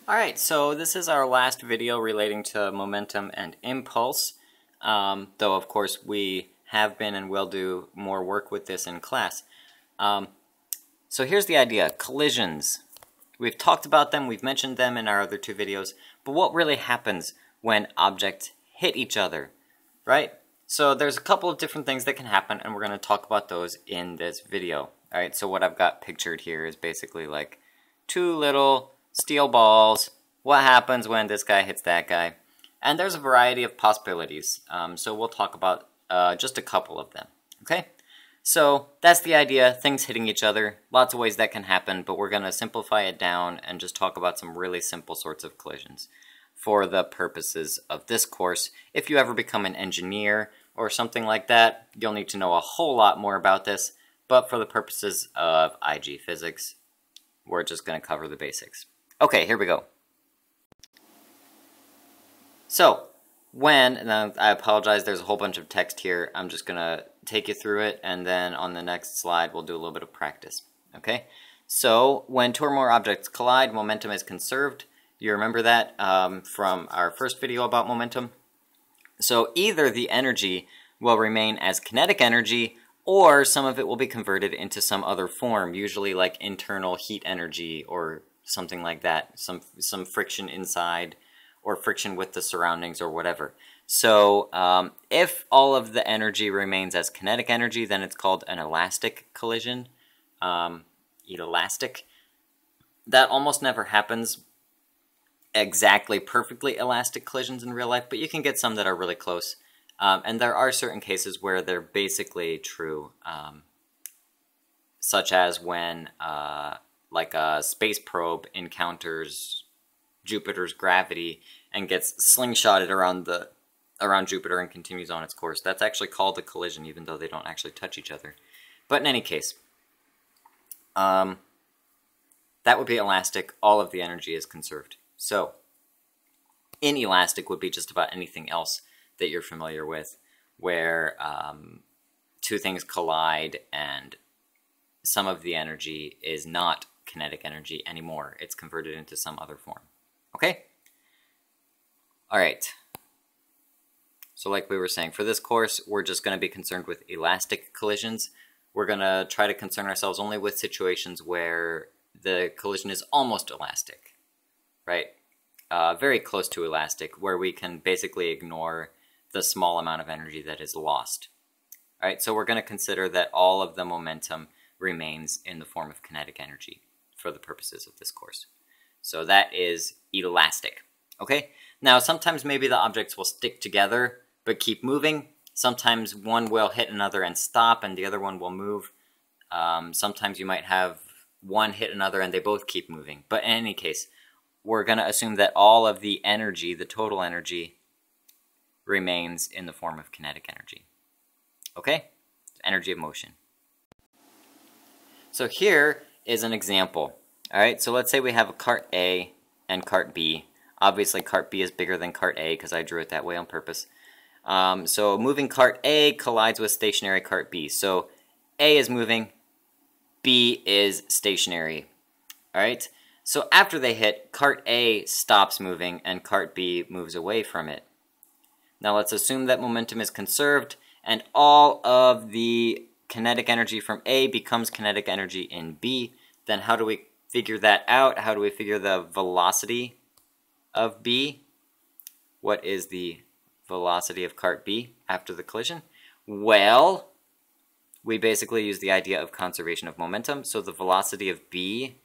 Alright, so this is our last video relating to momentum and impulse, though of course we have been and will do more work with this in class. So here's the idea, collisions. We've talked about them, we've mentioned them in our other two videos, but what really happens when objects hit each other, right? So there's a couple of different things that can happen, and we're going to talk about those in this video. Alright, so what I've got pictured here is basically like two little steel balls. What happens when this guy hits that guy? And there's a variety of possibilities, so we'll talk about just a couple of them, okay? So that's the idea, things hitting each other, lots of ways that can happen, but we're going to simplify it down and just talk about some really simple sorts of collisions for the purposes of this course. If you ever become an engineer or something like that, you'll need to know a whole lot more about this, but for the purposes of IG physics, we're just going to cover the basics. Okay, here we go. So, and I apologize, there's a whole bunch of text here. I'm just going to take you through it, and then on the next slide, we'll do a little bit of practice. Okay? So, when two or more objects collide, momentum is conserved. You remember that from our first video about momentum? So, either the energy will remain as kinetic energy, or some of it will be converted into some other form, usually like internal heat energy or something like that, some friction inside or friction with the surroundings or whatever. So if all of the energy remains as kinetic energy, then it's called an elastic collision. Elastic. That almost never happens exactly perfectly elastic collisions in real life, but you can get some that are really close. And there are certain cases where they're basically true, such as when like a space probe encounters Jupiter's gravity and gets slingshotted around Jupiter and continues on its course. That's actually called a collision, even though they don't actually touch each other. But in any case, that would be elastic. All of the energy is conserved. So, inelastic would be just about anything else that you're familiar with, where two things collide and some of the energy is not kinetic energy anymore. It's converted into some other form. Okay? Alright. So like we were saying, for this course, we're just going to be concerned with elastic collisions. We're going to try to concern ourselves only with situations where the collision is almost elastic, right? Very close to elastic, where we can basically ignore the small amount of energy that is lost. All right, so we're going to consider that all of the momentum remains in the form of kinetic energy for the purposes of this course. So that is elastic. Okay, now sometimes maybe the objects will stick together but keep moving. Sometimes one will hit another and stop and the other one will move. Sometimes you might have one hit another and they both keep moving. But in any case, we're going to assume that all of the energy, the total energy, remains in the form of kinetic energy. Okay? Energy of motion. So here is an example. Alright, so let's say we have a cart A and cart B. Obviously cart B is bigger than cart A because I drew it that way on purpose. So moving cart A collides with stationary cart B. So A is moving, B is stationary. Alright, so after they hit, cart A stops moving and cart B moves away from it. Now let's assume that momentum is conserved and all of the kinetic energy from A becomes kinetic energy in B. Then how do we figure that out? How do we figure the velocity of B? What is the velocity of cart B after the collision? Well, we basically use the idea of conservation of momentum. So the velocity of B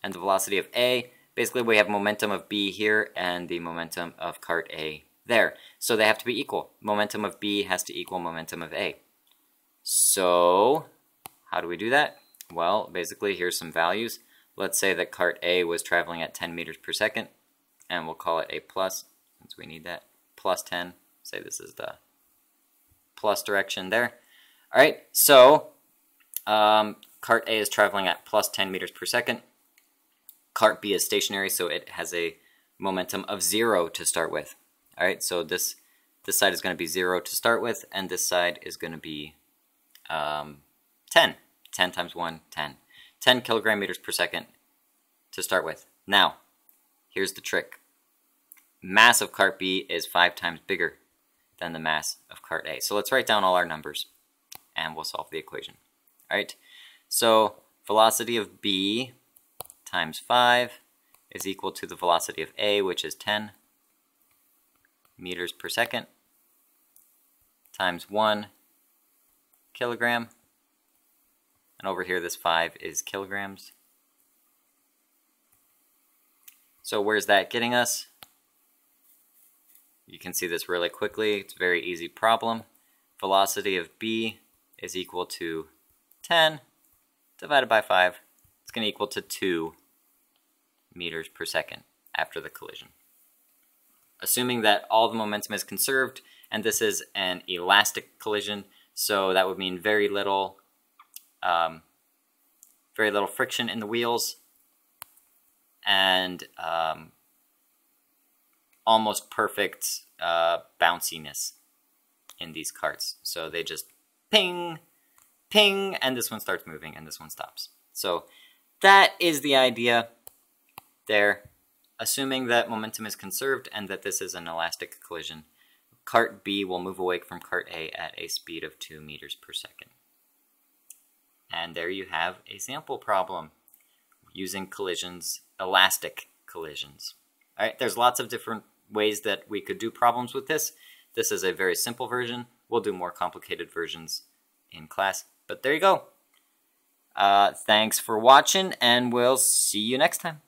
and the velocity of A, basically we have momentum of B here and the momentum of cart A there. So they have to be equal. Momentum of B has to equal momentum of A. So how do we do that? Well, basically here's some values. Let's say that cart A was traveling at 10 meters per second, and we'll call it a plus, since we need that. Plus 10. Say this is the plus direction there. Alright, so cart A is traveling at plus 10 meters per second. Cart B is stationary, so it has a momentum of 0 to start with. Alright, so this side is going to be 0 to start with, and this side is going to be 10. 10 times 1, 10. 10 kilogram meters per second to start with. Now, here's the trick. Mass of cart B is 5 times bigger than the mass of cart A. So let's write down all our numbers and we'll solve the equation. All right, so velocity of B times 5 is equal to the velocity of A, which is 10 meters per second, times 1 kilogram. And over here, this 5 is kilograms. So where's that getting us? You can see this really quickly. It's a very easy problem. Velocity of B is equal to 10 divided by 5. It's going to equal to 2 meters per second after the collision. Assuming that all the momentum is conserved, and this is an elastic collision, so that would mean very little friction in the wheels, and almost perfect bounciness in these carts. So they just ping, ping, and this one starts moving, and this one stops. So that is the idea there. Assuming that momentum is conserved and that this is an elastic collision, cart B will move away from cart A at a speed of 2 meters per second. And there you have a sample problem using collisions, elastic collisions. All right, there's lots of different ways that we could do problems with this. This is a very simple version. We'll do more complicated versions in class, but there you go. Thanks for watching, and we'll see you next time.